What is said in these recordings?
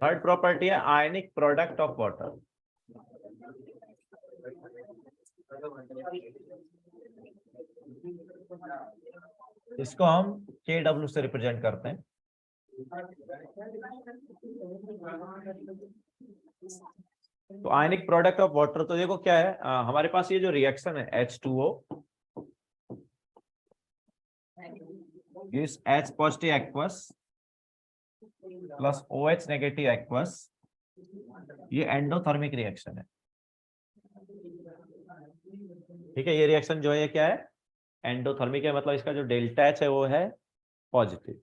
Third property है ionic product of water. इसको हम KW से रिप्रेजेंट करते हैं। तो आयनिक प्रोडक्ट ऑफ वाटर, तो देखो क्या है, हमारे पास ये जो रिएक्शन है H2O इस H positive aqueous plus OH negative aqueous, ये एंडोथर्मिक रिएक्शन है। ठीक है, ये रिएक्शन जो है क्या है, एंडोथर्मिक है, मतलब इसका जो डेल्टा H है वो है पॉजिटिव।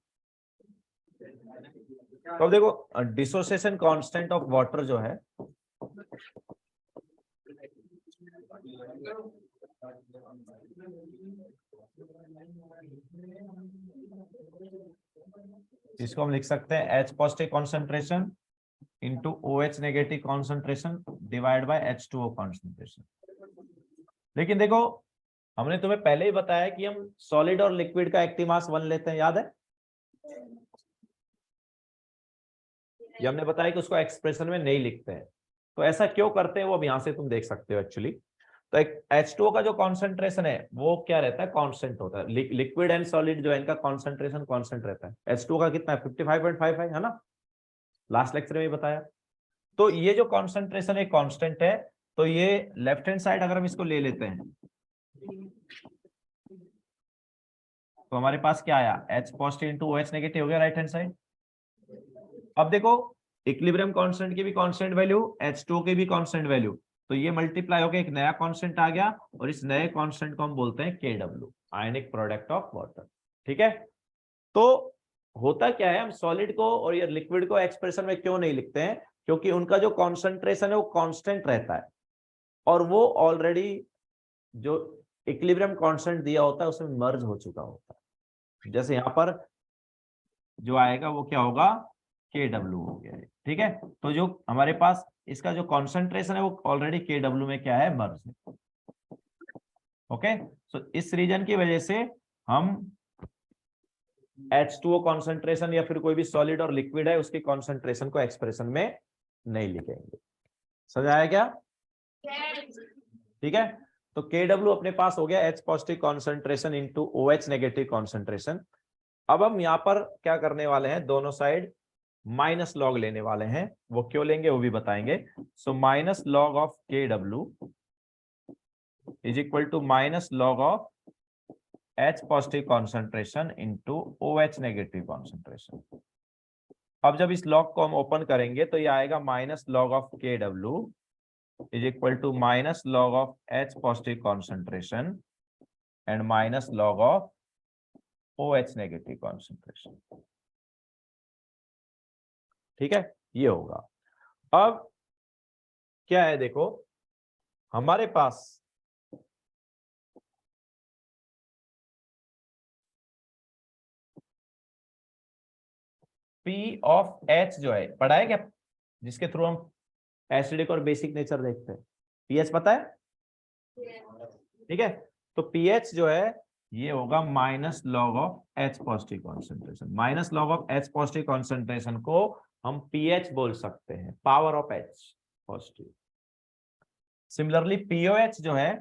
तो अब देखो डिसोसिएशन कांस्टेंट ऑफ वाटर जो है इसको हम लिख सकते हैं H positive concentration into OH negative concentration divide by H2O concentration. लेकिन देखो हमने तुम्हें पहले ही बताया कि हम सॉलिड और लिक्विड का एक्टिव मास 1 लेते हैं, याद है? ये हमने बताया कि उसको एक्सप्रेशन में नहीं लिखते हैं। तो ऐसा क्यों करते हैं वो अब यहां से तुम देख सकते हो एक्चुअली। तो एक H2O का जो कॉन्सेंट्रेशन है वो क्या रहता है, कांस्टेंट होता है। लिक्विड एंड सॉलिड जो है इनका कॉन्सेंट्रेशन कांस्टेंट रहता है। H2O का कितना है, 55.55 है ना, लास्ट लेक्चर में ही बताया। तो ये जो कॉन्सेंट्रेशन एक कांस्टेंट है, तो ये लेफ्ट हैंड साइड अगर हम इसको ले लेते हैं तो हमारे पास क्या आया, H positive into OH negative हो गया राइट हैंड साइड। अब देखो इक्विलिब्रियम कांस्टेंट की भी कांस्टेंट वैल्यू, H2O की भी कांस्टेंट वैल्यू, तो ये मल्टीप्लाई होकर एक नया कांस्टेंट आ गया और इस नए कांस्टेंट को हम बोलते हैं KW, ionic product of water. ठीक है, तो होता क्या है, हम सॉलिड को और ये लिक्विड को एक्सप्रेशन में क्यों नहीं लिखते हैं, क्योंकि उनका जो कॉन्सेंट्रेशन है वो कांस्टेंट रहता है और वो ऑलरेडी जो इक्विलिब्रियम कांस्टेंट दिया होता है उसमें मर्ज हो चुका होता है। जैसे यहां पर जो आएगा वो क्या होगा, KW हो गया है। ठीक है, तो जो हमारे पास इसका जो कॉन्सेंट्रेशन है वो ऑलरेडी KW में क्या है, मर्ज है। ओके, सो इस रीजन की वजह से हम H2O कॉन्सेंट्रेशन या फिर कोई भी सॉलिड और लिक्विड है उसकी कॉन्सेंट्रेशन को एक्सप्रेशन में नहीं लिखेंगे। समझ आया क्या? ठीक है, तो KW अपने पास हो गया H positive concentration into OH negative concentration. अब हम यहां पर क्या करने वाले हैं, दोनों साइड माइनस लॉग लेने वाले हैं। वो क्यों लेंगे वो भी बताएंगे। So minus log of KW is equal to minus log of H positive concentration into OH negative concentration. अब जब इस लॉग को हम ओपन करेंगे तो ये आएगा minus log of KW is equal to minus log of H positive concentration and minus log of OH negative concentration. ठीक है, ये होगा। अब क्या है, देखो हमारे पास P ऑफ H जो है, पढ़ा है क्या, जिसके थ्रू हम एसिडिक और बेसिक नेचर देखते हैं, pH पता है? ठीक है, तो pH जो है ये होगा minus log of H positive concentration. Minus log of H positive concentration को हम pH बोल सकते हैं, power of H positive. Similarly POH जो है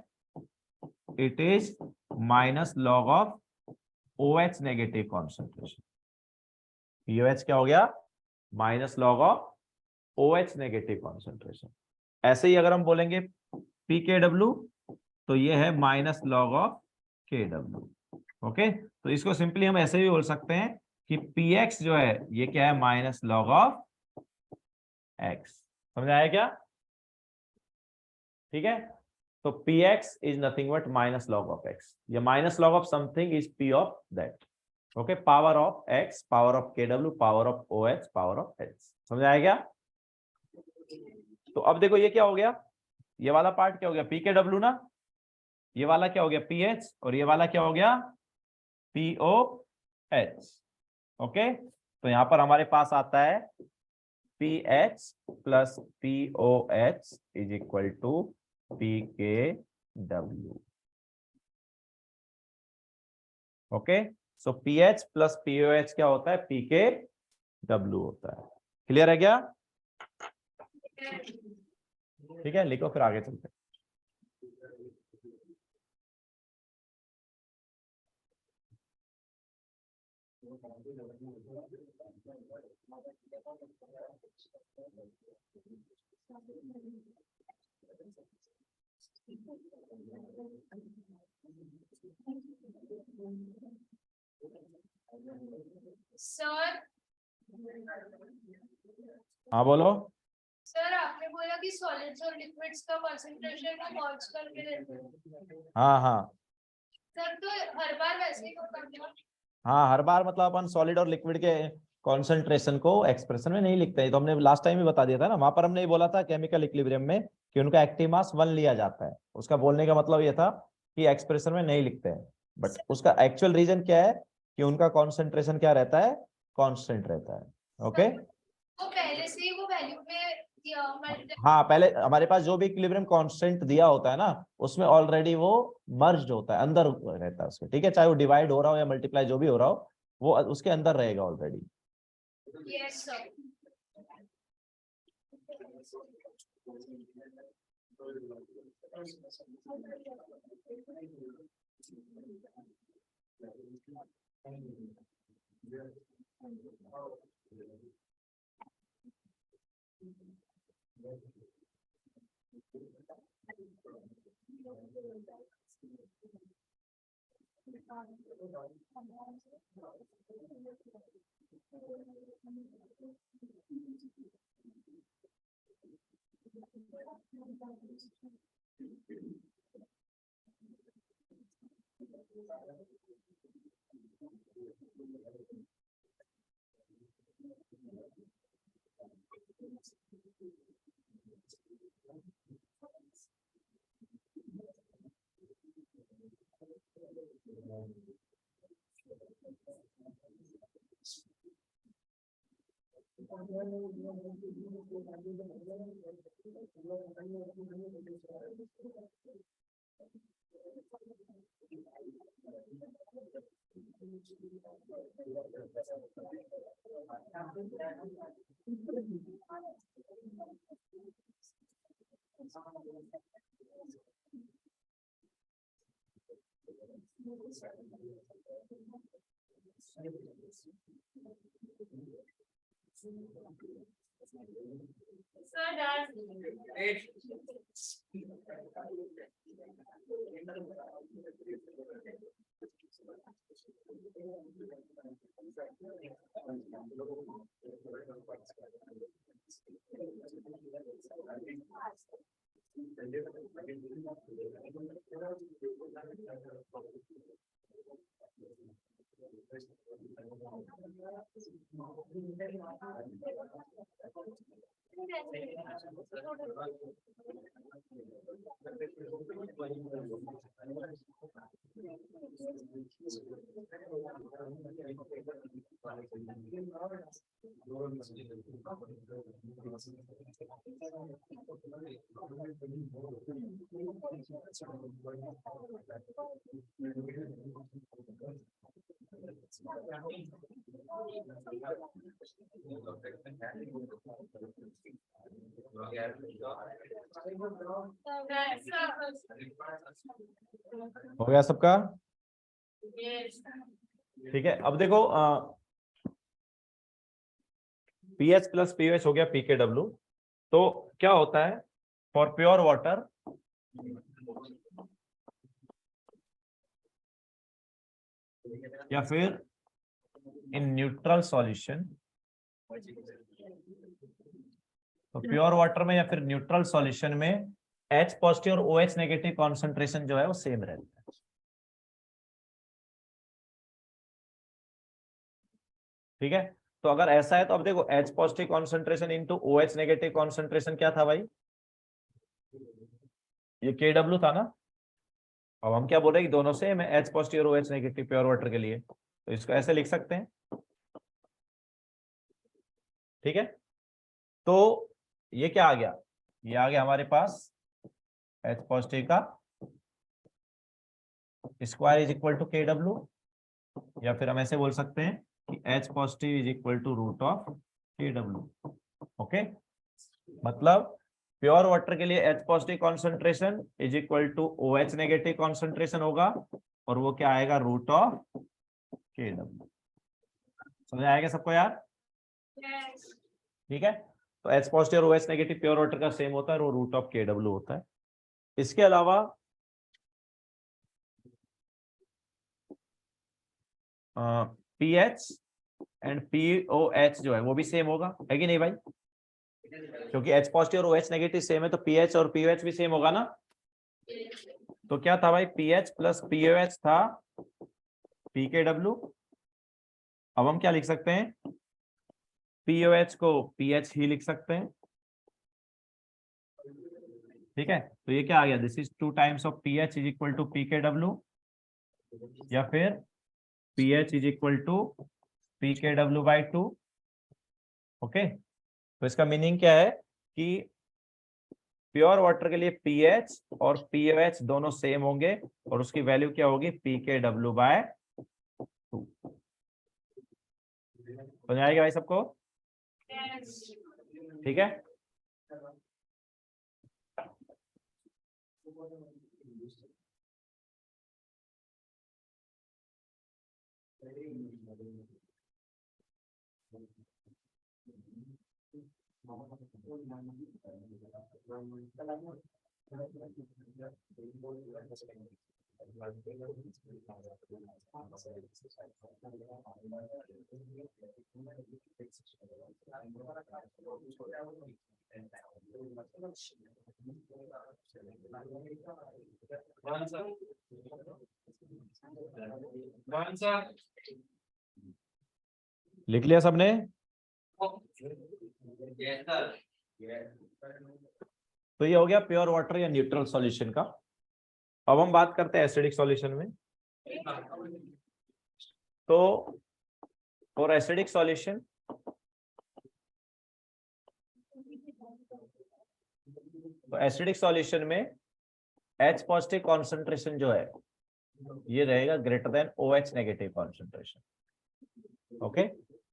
it is minus log of OH negative concentration. POH क्या हो गया, minus log of OH negative concentration. ऐसे ही अगर हम बोलेंगे PKW तो ये है minus log of KW। Okay, तो इसको सिंपली हम ऐसे भी बोल सकते हैं कि PX जो है ये क्या है, माइनस लॉग ऑफ X। समझ आया क्या? ठीक है, तो PX is nothing but minus log of X। ये minus log of something is P of that. Okay, power of X, power of KW, power of OH, power of H। समझ आया क्या? तो अब देखो ये क्या हो गया, ये वाला पार्ट क्या हो गया, PKW ना, ये वाला क्या हो गया PH और ये वाला क्या हो गया POH। ओके, तो यहां पर हमारे पास आता है PH plus POH is equal to PKW. Okay, so PH plus POH क्या होता है? PKW होता है। क्लियर है क्या? ठीक है, लिखो फिर आगे चलते हैं। सर, हाँ बोलो। सर आपने बोला कि सॉलिड्स और लिक्विड्स का कंसंट्रेशन का मर्ज करके देते हैं। हाँ हाँ सर तो हर बार वैसे ही होता है? हाँ, हर बार मतलब अपन सॉलिड और लिक्विड के कॉन्सेंट्रेशन को एक्सप्रेशन में नहीं लिखते हैं। तो हमने लास्ट टाइम ही बता दिया था ना, वहां पर हमने ये बोला था केमिकल इक्विलिब्रियम में कि उनका एक्टिव मास 1 लिया जाता है। उसका बोलने का मतलब ये था कि एक्सप्रेशन में नहीं लिखते हैं, बट उसका एक्चुअल रीजन क्या है कि उनका कॉन्सेंट्रेशन क्या रहता है? कांस्टेंट रहता है। ओके, तो पहले से ही वो वैल्यू में हाँ, पहले हमारे पास जो भी इक्विलिब्रियम कांस्टेंट दिया होता है ना, उसमें ऑलरेडी वो मर्ज्ड होता है, अंदर रहता है उसके। ठीक है, चाहे वो डिवाइड हो रहा हो या मल्टीप्लाई जो भी हो रहा हो, वो उसके अंदर रहेगा ऑलरेडी। Yes sir. हो गया सबका? ठीक है, अब देखो पीएच प्लस पीओएच हो गया पीकेडब्ल्यू। तो क्या होता है फॉर प्योर वाटर? या फिर इन न्यूट्रल सॉल्यूशन, तो प्योर वाटर में या फिर न्यूट्रल सॉल्यूशन में H पॉजिटिव और OH नेगेटिव कॉन्सेंट्रेशन जो है वो सेम रहता है। ठीक है, तो अगर ऐसा है तो अब देखो H positive concentration into OH negative concentration क्या था भाई? ये KW था ना। अब हम क्या बोल रहे हैं कि दोनों सेम है, H पॉजिटिव और OH नेगेटिव प्योर वाटर के लिए, तो इसको ऐसे लिख सकते हैं। ठीक है, तो ये क्या आ गया, ये आ गया हमारे पास H पॉजिटिव का square is equal to KW, या फिर हम ऐसे बोल सकते हैं कि H positive is equal to root of KW। Okay, मतलब प्योर वाटर के लिए H positive concentration is equal to OH negative concentration होगा, और वो क्या आएगा, रूट ऑफ KW। समझ आएगा सबको यार? ठीक है, तो H पॉजिटिव और OH नेगेटिव प्योर वाटर का सेम होता है, और वो रूट ऑफ KW होता है। इसके अलावा pH एंड POH जो है वो भी सेम होगा, है कि नहीं भाई? क्योंकि H पॉजिटिव और OH नेगेटिव सेम है, तो pH और POH भी सेम होगा ना। तो क्या था भाई, pH प्लस POH था PKW। अब हम क्या लिख सकते हैं, POH को pH ही लिख सकते हैं। ठीक है, तो ये क्या आ गया, this is 2 times of pH is equal to PKW, या फिर pH is equal to PKW/2। Okay, तो इसका मीनिंग क्या है कि प्योर वाटर के लिए pH और POH दोनों सेम होंगे, और उसकी वैल्यू क्या होगी, PKW/2। समझ आएगा भाई सबको? ठीक है, लिख लिया सबने? तो ये हो गया प्योर वाटर या न्यूट्रल सॉल्यूशन का। अब हम बात करते हैं एसिडिक सॉल्यूशन में। तो फॉर एसिडिक सॉल्यूशन, तो एसिडिक सॉल्यूशन में H पॉजिटिव कॉन्सेंट्रेशन जो है ये रहेगा greater than OH negative concentration. Okay,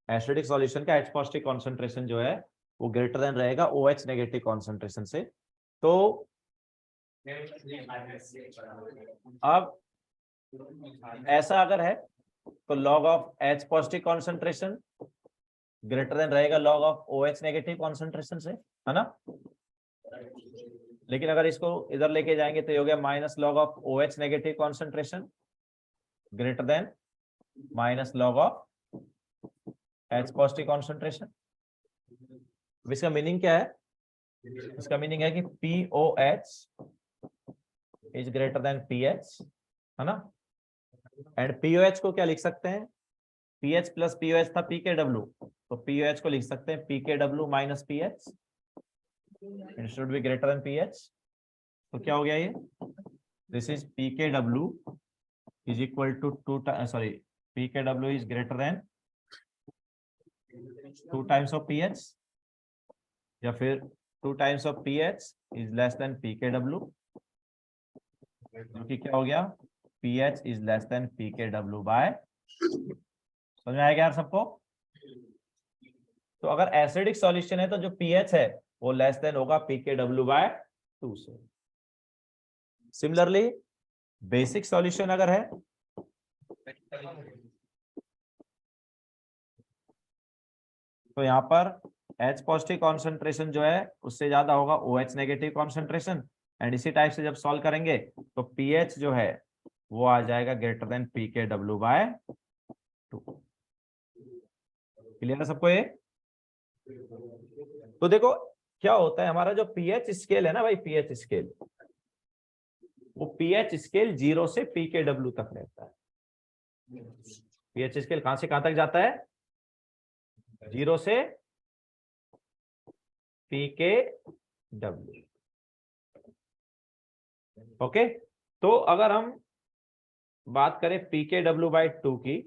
acidic solution का H पॉजिटिव कॉन्सेंट्रेशन जो है वो ग्रेटर देन रहेगा OH नेगेटिव कॉन्सेंट्रेशन से। तो अब ऐसा अगर है तो log of H positive concentration greater than रहेगा log of OH negative concentration से, है ना। लेकिन अगर इसको इधर लेके जाएंगे तो ये हो गया minus log of OH negative concentration greater than minus log of H positive concentration. इसका मीनिंग क्या है, इसका मीनिंग है कि POH is greater than PH, है ना। एंड POH को क्या लिख सकते हैं, PH प्लस POH था PKW, तो POH को लिख सकते हैं PKW minus PH, it should be greater than PH। तो क्या हो गया ये, this is PKW is equal to PKW is greater than 2 times of PH, या फिर 2 times of PH is less than PKW, क्योंकि क्या हो गया, pH is less than PKW by. समझ में आएगा यार सबको? तो अगर एसिडिक सॉल्यूशन है तो जो pH है वो लेस देन होगा PKW/2 से। सिमिलरली बेसिक सॉल्यूशन अगर है तो यहाँ पर H पॉजिटिव कॉन्सेंट्रेशन जो है उससे ज्यादा होगा OH नेगेटिव कॉन्सेंट्रेशन, एंड इसी टाइप से जब सॉल्व करेंगे तो pH जो है वो आ जाएगा ग्रेटर देन PKW/2। क्लियर है सबको ये? तो देखो क्या होता है, हमारा जो pH स्केल है ना भाई, pH स्केल, वो pH स्केल 0 से PKW तक रहता है। pH स्केल कहां से कहां तक जाता है, 0 से PKW। ओके, तो अगर हम बात करें PKW/2 की,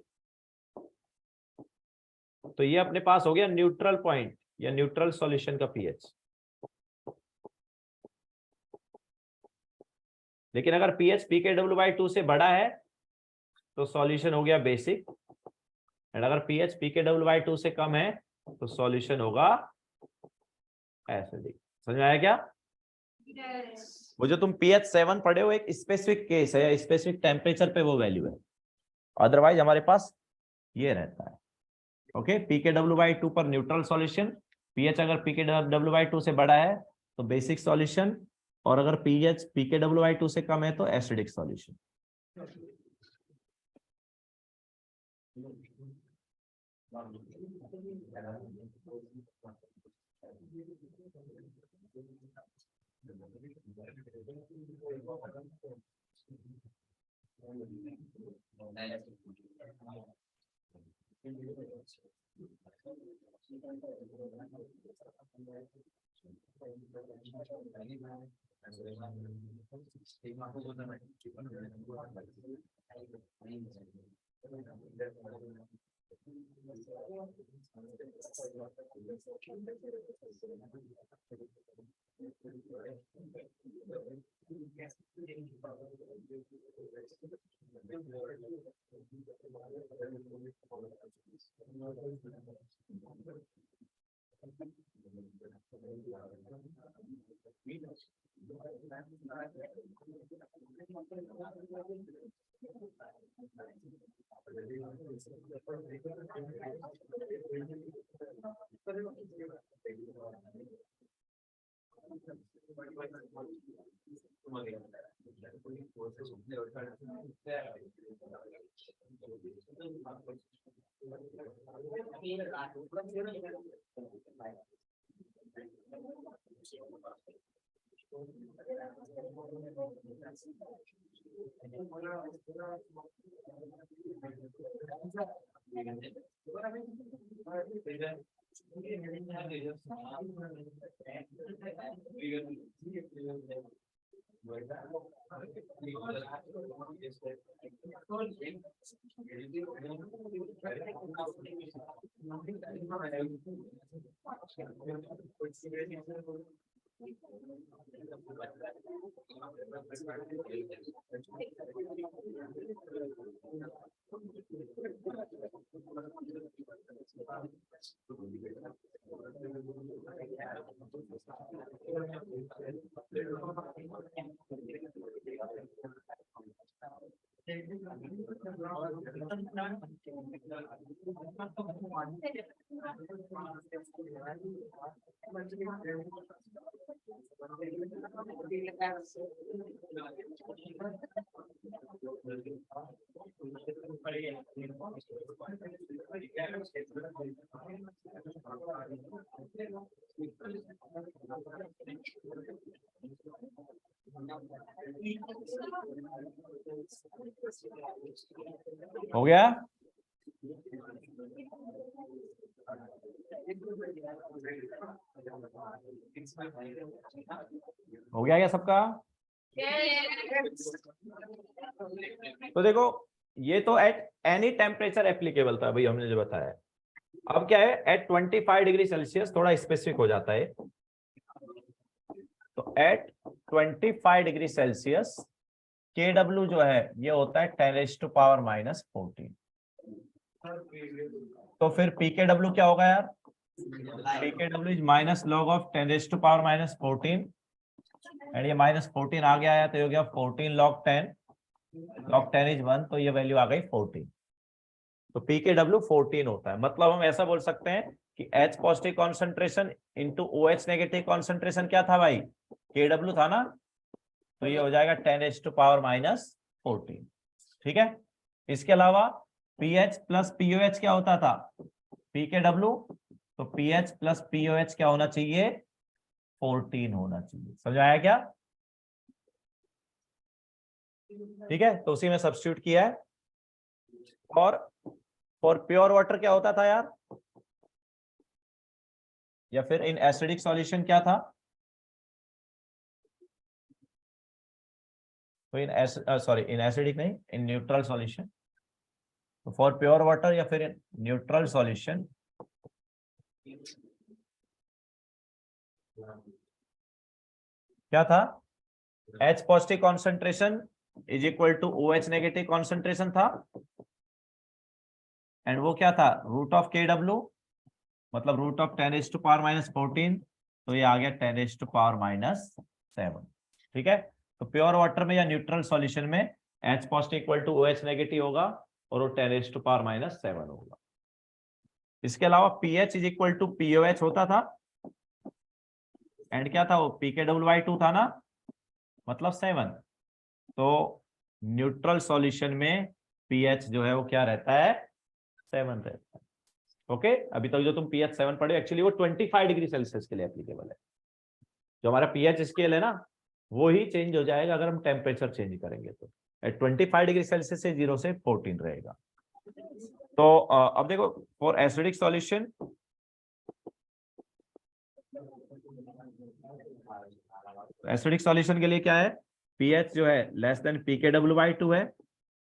तो ये अपने पास हो गया न्यूट्रल पॉइंट, या न्यूट्रल सॉल्यूशन का पीएच। लेकिन अगर पीएच pKw/2 से बड़ा है तो सॉल्यूशन हो गया बेसिक, एंड अगर पीएच pKw/2 से कम है तो सॉल्यूशन होगा एसिडिक। समझ में आया क्या? वो जो तुम pH 7 पढ़े हो एक स्पेसिफिक केस है या स्पेसिफिक टेम्परेचर पे वो वैल्यू है, अदरवाइज हमारे पास ये रहता है। ओके, pKw/2 पर न्यूट्रल सॉल्यूशन, pH अगर pKw/2 से बड़ा है तो बेसिक सॉल्यूशन, और अगर pH pKw/2 से कम है तो एसिडिक सॉल्यूशन। हो गया? हो गया क्या सबका? तो देखो ये तो एट एनी टेम्परेचर एप्लीकेबल था भाई, हमने जो बताया। अब क्या है, एट 25 डिग्री सेल्सियस थोड़ा स्पेसिफिक हो जाता है। तो एट 25 डिग्री सेल्सियस KW जो है ये होता है 10⁻⁻14। तो फिर pKw क्या होगा यार? pKw is minus log of 10⁻⁻14, and ये -14 आगे आया तो ये हो गया 14 log 10, log 10 इज 1, तो ये वैल्यू आ गई 14। तो pKw 14 होता है। मतलब हम ऐसा बोल सकते हैं कि H positive concentration into OH negative concentration क्या था भाई? KW था ना, तो ये हो जाएगा 10⁻⁻14। ठीक है। इसके अलावा pH प्लस POH क्या होता था? pKw, तो pH प्लस POH क्या होना चाहिए? 14 होना चाहिए। समझ आया क्या? ठीक है, तो उसी में सब्स्टिट्यूट किया है। और फॉर प्योर वाटर क्या होता था यार, या फिर इन एसिडिक सॉल्यूशन क्या था? तो इन एसिडिक नहीं, इन न्यूट्रल सॉल्यूशन। तो फॉर प्योर वाटर या फिर न्यूट्रल सॉल्यूशन क्या था, H positive concentration is equal to OH negative concentration था, एंड वो क्या था, रूट ऑफ KW, मतलब रूट ऑफ 10⁻⁻14, तो ये आ गया 10⁻⁻7। ठीक है, तो प्योर वाटर में या न्यूट्रल सॉल्यूशन में H positive equal to OH negative होगा और वो 10⁻⁻7 होगा। इसके अलावा pH is equal to POH होता था, एंड क्या था वो pKw/2 था ना, मतलब 7। तो न्यूट्रल सॉल्यूशन में pH जो है वो क्या रहता है, 7 रहता है। ओके, अभी तक जो तुम pH 7 पढ़े एक्चुअली वो 25 डिग्री सेल्सियस के लिए एप्लीकेबल है। जो हमारा pH स्केल है ना वो ही चेंज हो जाएगा अगर हम टेम्परेचर चेंज करेंगे तो 25 डिग्री सेल्सियस से 0 से 14 रहेगा। तो अब देखो for acidic solution, acidic solution के लिए क्या है, pH जो है लेस देन pKw/2 है,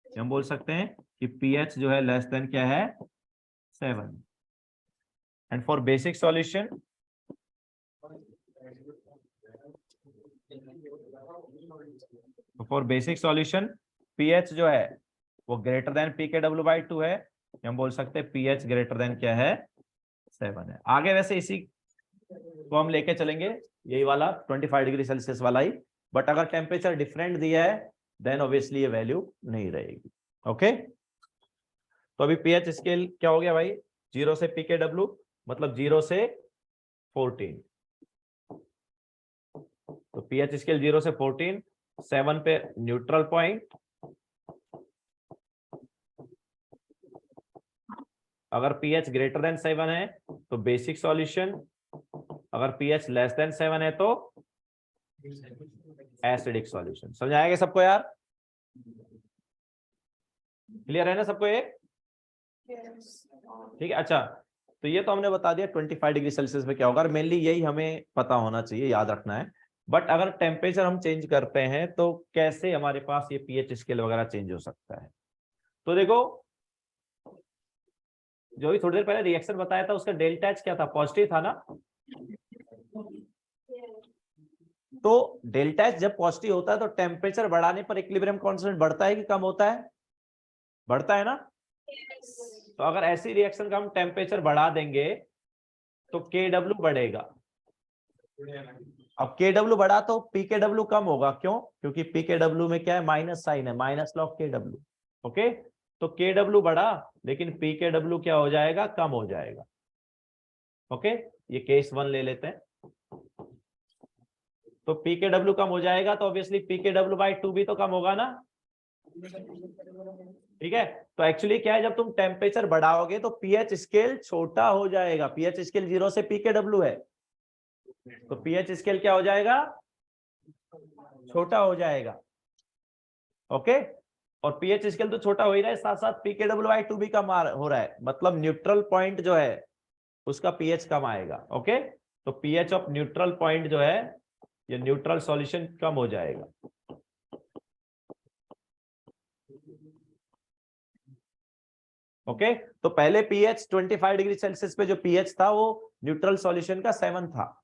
हम बोल सकते हैं कि pH जो है लेस देन क्या है, 7। And for basic solution, for basic solution pH जो है वो ग्रेटर देन pKw/2 है, हम बोल सकते हैं pH ग्रेटर देन क्या है, 7 है। आगे वैसे इसी को हम लेके चलेंगे, यही वाला 25 डिग्री सेल्सियस वाला ही, बट अगर टेम्परेचर डिफरेंट दिया है देन ऑब्वियसली ये वैल्यू नहीं रहेगी। ओके, तो अभी pH स्केल क्या हो गया भाई, 0 से pKw, मतलब 0 से 14। तो pH स्केल 0 से 14, 7 पे न्यूट्रल पॉइंट, अगर pH ग्रेटर देन 7 है तो बेसिक सॉल्यूशन, अगर pH लेस देन 7 है तो एसिडिक सॉल्यूशन। समझ आएगा सबको यार, क्लियर है ना सबको ये, ठीक है। अच्छा, तो ये तो हमने बता दिया 25 डिग्री सेल्सियस में क्या होगा, और मेनली यही हमें पता होना चाहिए, याद रखना है। बट अगर टेम्परेचर हम चेंज करते हैं तो कैसे हमारे पास ये pH स्केल वगैरह चेंज हो सकता है। तो देखो, जो भी थोड़ी देर पहले रिएक्शन बताया था उसका डेल्टा H क्या था, पॉजिटिव था ना। तो डेल्टा H जब पॉजिटिव होता है तो टेम्परेचर बढ़ाने पर इक्विलिब्रियम कांस्टेंट बढ़ता है कि कम होता है, बढ़ता है ना। तो अगर ऐसी रिएक्शन का हम टेम्परेचर बढ़ा देंगे तो KW बढ़ेगा। अब KW बढ़ा तो pKw कम होगा, क्यों, क्योंकि pKw में क्या है, माइनस साइन है, माइनस लॉग KW। ओके, तो KW बढ़ा लेकिन pKw क्या हो जाएगा, कम हो जाएगा। ओके, ये केस 1 ले लेते हैं। तो pKw कम हो जाएगा तो ऑब्वियसली pKw/2 भी तो कम होगा ना, ठीक है। तो एक्चुअली क्या है, जब तुम टेम्परेचर बढ़ाओगे तो pH स्केल छोटा हो जाएगा। pH स्केल 0 से pKw है, तो pH स्केल क्या हो जाएगा, छोटा हो जाएगा। ओके, और pH स्केल तो छोटा हो ही रहा है, साथ साथ pKw/2 भी कम हो रहा है, मतलब न्यूट्रल पॉइंट जो है उसका pH कम आएगा। ओके, तो pH ऑफ न्यूट्रल पॉइंट जो है, ये न्यूट्रल सॉल्यूशन कम हो जाएगा। ओके, तो पहले pH 25 डिग्री सेल्सियस पे जो pH था वो न्यूट्रल सॉल्यूशन का 7 था।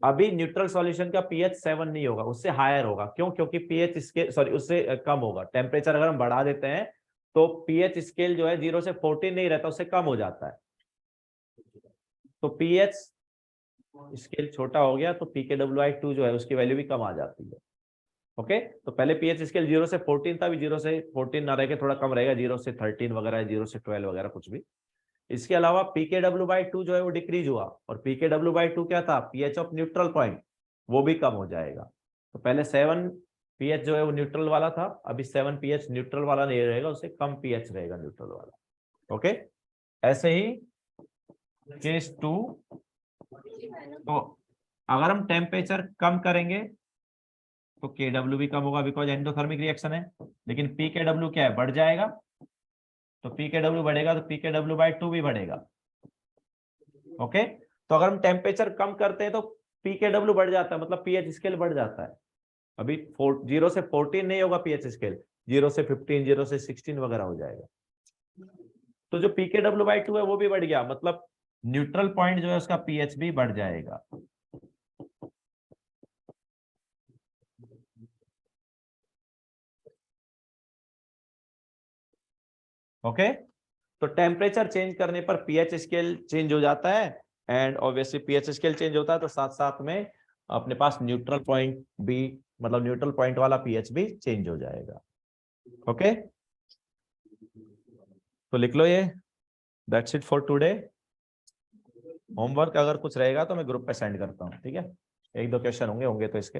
अभी न्यूट्रल सॉल्यूशन का pH 7 नहीं होगा, उससे हायर होगा। क्यों, क्योंकि pH स्केल सॉरी उससे कम होगा। टेम्परेचर अगर हम बढ़ा देते हैं तो pH स्केल जो है 0 से 14 नहीं रहता, उससे कम हो जाता है। तो pH स्केल छोटा हो गया तो pKw/2 जो है उसकी वैल्यू भी कम आ जाती है। ओके, तो पहले pH स्केल 0 से 14 था, अभी 0 से 14 ना रह के थोड़ा कम रहेगा, 0 से 13 वगैरह, 0 से 12 वगैरह कुछ भी। इसके अलावा pKw/2 जो है वो डिक्रीज हुआ, और pKw/2 क्या था, pH ऑफ न्यूट्रल पॉइंट, वो भी कम हो जाएगा। तो पहले 7 pH जो है वो न्यूट्रल वाला था, अभी 7 pH न्यूट्रल वाला नहीं रहेगा, उससे कम pH रहेगा न्यूट्रल वाला। ओके, ऐसे ही केस 2, तो अगर हम टेम्परेचर कम करेंगे तो KW भी कम होगा, बिकॉज एंडोथर्मिक रिएक्शन है। लेकिन pKw क्या है, बढ़ जाएगा, तो pKw बढ़ेगा तो pKw/2 भी बढ़ेगा। ओके, तो अगर हम टेम्परेचर कम करते हैं तो pKw बढ़ जाता है, मतलब pH स्केल बढ़ जाता है। अभी 0 से 14 नहीं होगा pH स्केल, 0 से 15, 0 से 16 वगैरह हो जाएगा। तो जो pKw/2 है वो भी बढ़ गया, मतलब न्यूट्रल पॉइंट जो है उसका पीएच भी बढ़ जाएगा। ओके, तो टेम्परेचर चेंज करने पर पीएच स्केल चेंज हो जाता है, and obviously pH scale change होता है तो साथ साथ में अपने पास न्यूट्रल पॉइंट भी, मतलब न्यूट्रल पॉइंट वाला पीएच भी चेंज हो जाएगा। ओके, तो लिख लो ये, that's it for today. Homework अगर कुछ रहेगा तो मैं ग्रुप पे सेंड करता हूँ, ठीक है? एक दो क्वेश्चन होंगे तो इसके